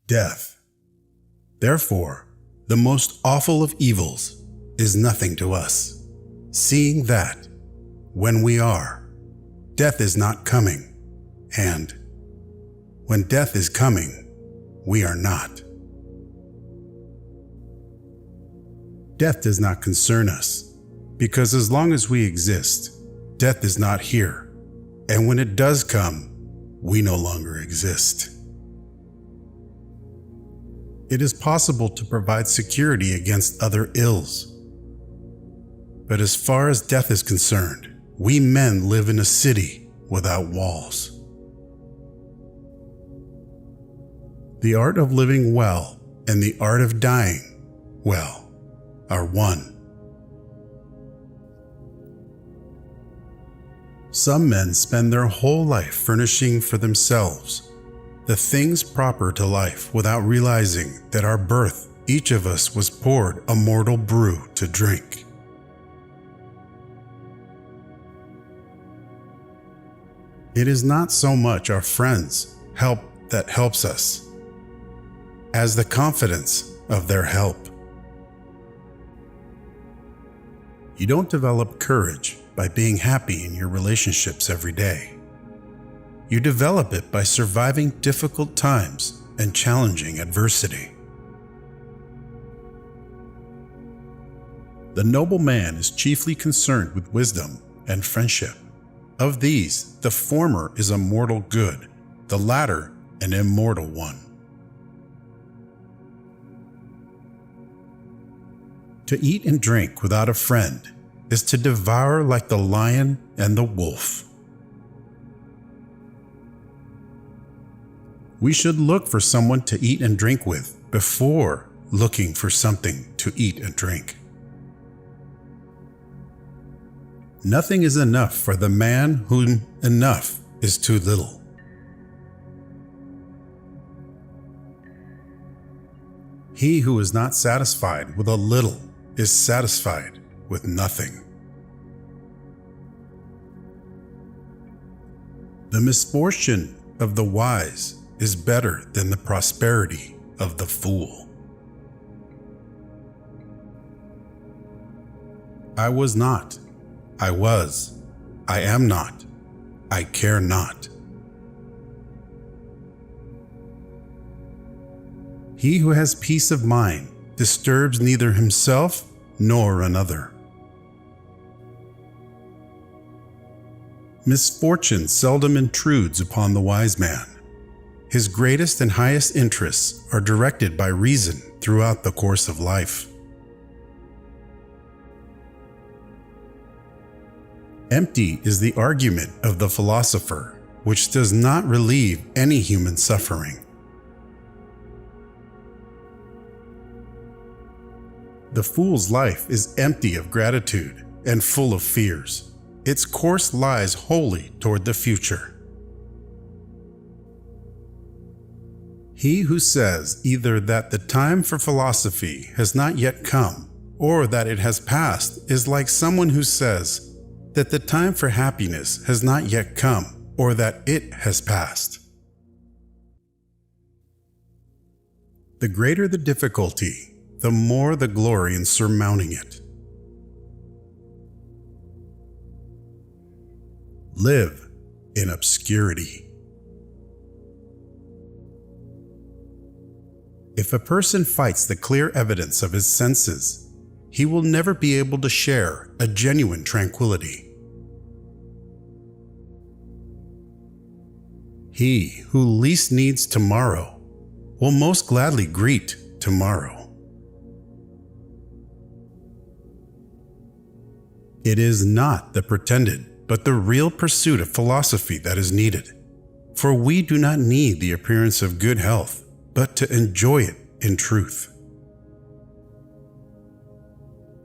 Death. Therefore, the most awful of evils is nothing to us, seeing that, when we are, death is not coming, and when death is coming, we are not. Death does not concern us, because as long as we exist, death is not here, and when it does come, we no longer exist. It is possible to provide security against other ills. But as far as death is concerned, we men live in a city without walls. The art of living well and the art of dying well are one. Some men spend their whole life furnishing for themselves the things proper to life without realizing that our birth, each of us was poured a mortal brew to drink. It is not so much our friends' help that helps us, as the confidence of their help. You don't develop courage by being happy in your relationships every day. You develop it by surviving difficult times and challenging adversity. The noble man is chiefly concerned with wisdom and friendship. Of these, the former is a mortal good, the latter an immortal one. To eat and drink without a friend is to devour like the lion and the wolf. We should look for someone to eat and drink with before looking for something to eat and drink. Nothing is enough for the man whom enough is too little. He who is not satisfied with a little is satisfied with nothing. The misfortune of the wise is better than the prosperity of the fool. I was not, I was, I am not, I care not. He who has peace of mind disturbs neither himself nor another. Misfortune seldom intrudes upon the wise man. His greatest and highest interests are directed by reason throughout the course of life. Empty is the argument of the philosopher, which does not relieve any human suffering. The fool's life is empty of gratitude and full of fears. Its course lies wholly toward the future. He who says either that the time for philosophy has not yet come, or that it has passed, is like someone who says that the time for happiness has not yet come, or that it has passed. The greater the difficulty, the more the glory in surmounting it. Live in obscurity. If a person fights the clear evidence of his senses, he will never be able to share a genuine tranquility. He who least needs tomorrow will most gladly greet tomorrow. It is not the pretended, but the real pursuit of philosophy that is needed, for we do not need the appearance of good health, but to enjoy it in truth.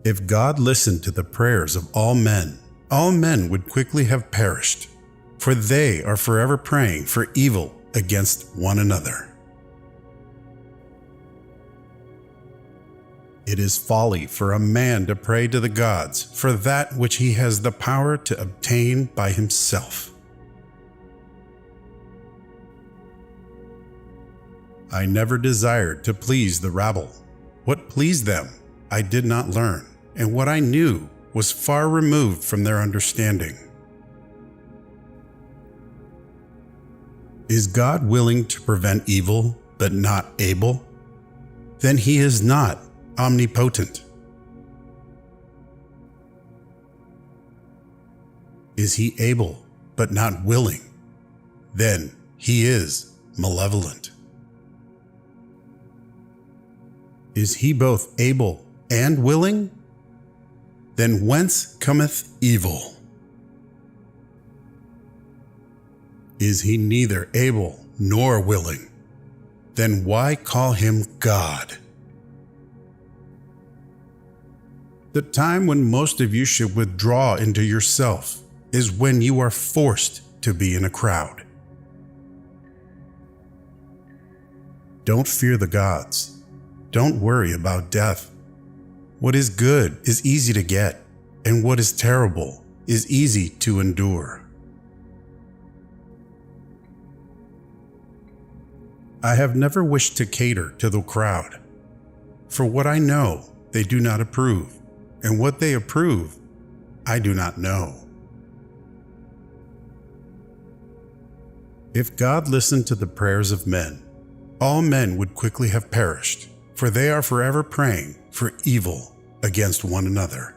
If God listened to the prayers of all men would quickly have perished, for they are forever praying for evil against one another. It is folly for a man to pray to the gods for that which he has the power to obtain by himself. I never desired to please the rabble. What pleased them, I did not learn, and what I knew was far removed from their understanding. Is God willing to prevent evil, but not able? Then he is not omnipotent. Is he able, but not willing? Then he is malevolent. Is he both able and willing? Then whence cometh evil? Is he neither able nor willing? Then why call him God? The time when most of you should withdraw into yourself is when you are forced to be in a crowd. Don't fear the gods. Don't worry about death. What is good is easy to get, and what is terrible is easy to endure. I have never wished to cater to the crowd. For what I know, they do not approve, and what they approve, I do not know. If God listened to the prayers of men, all men would quickly have perished, for they are forever praying for evil against one another.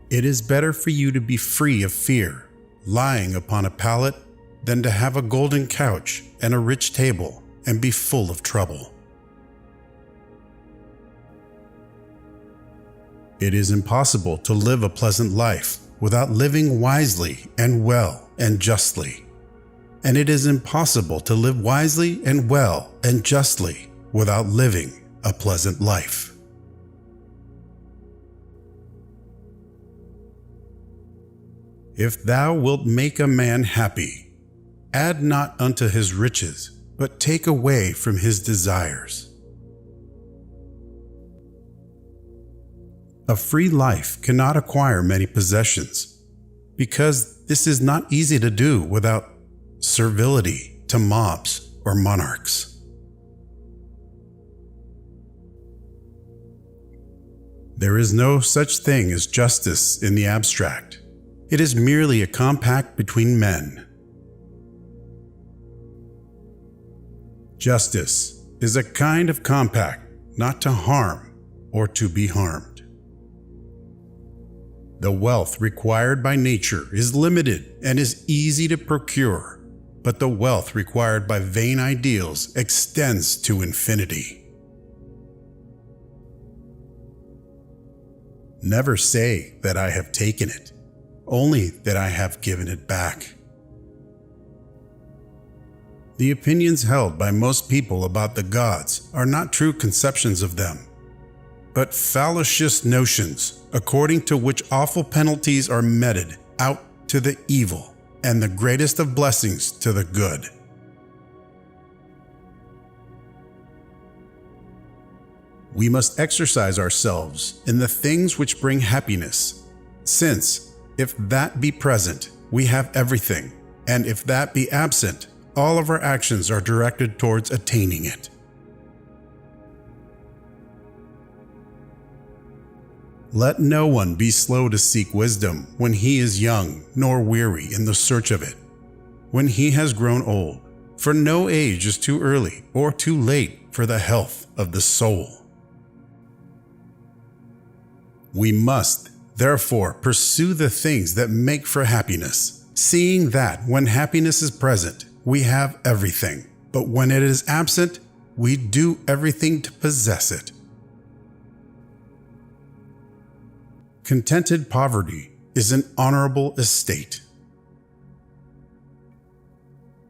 It is better for you to be free of fear, lying upon a pallet, than to have a golden couch and a rich table and be full of trouble. It is impossible to live a pleasant life without living wisely and well and justly. And it is impossible to live wisely and well and justly without living a pleasant life. If thou wilt make a man happy, add not unto his riches, but take away from his desires. A free life cannot acquire many possessions, because this is not easy to do without servility to mobs or monarchs. There is no such thing as justice in the abstract. It is merely a compact between men. Justice is a kind of compact not to harm or to be harmed. The wealth required by nature is limited and is easy to procure, but the wealth required by vain ideals extends to infinity. Never say that I have taken it, only that I have given it back. The opinions held by most people about the gods are not true conceptions of them, but fallacious notions according to which awful penalties are meted out to the evil and the greatest of blessings to the good. We must exercise ourselves in the things which bring happiness, since if that be present, we have everything, and if that be absent, all of our actions are directed towards attaining it. Let no one be slow to seek wisdom when he is young, nor weary in the search of it, when he has grown old, for no age is too early or too late for the health of the soul. We must, therefore, pursue the things that make for happiness, seeing that when happiness is present, we have everything, but when it is absent, we do everything to possess it. Contented poverty is an honorable estate.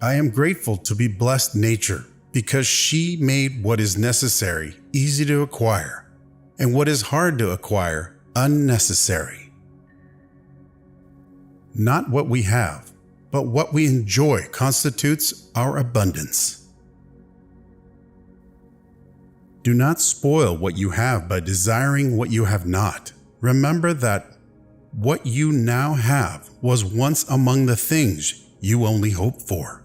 I am grateful to be blessed nature because she made what is necessary easy to acquire and what is hard to acquire unnecessary. Not what we have, but what we enjoy constitutes our abundance. Do not spoil what you have by desiring what you have not. Remember that what you now have was once among the things you only hoped for.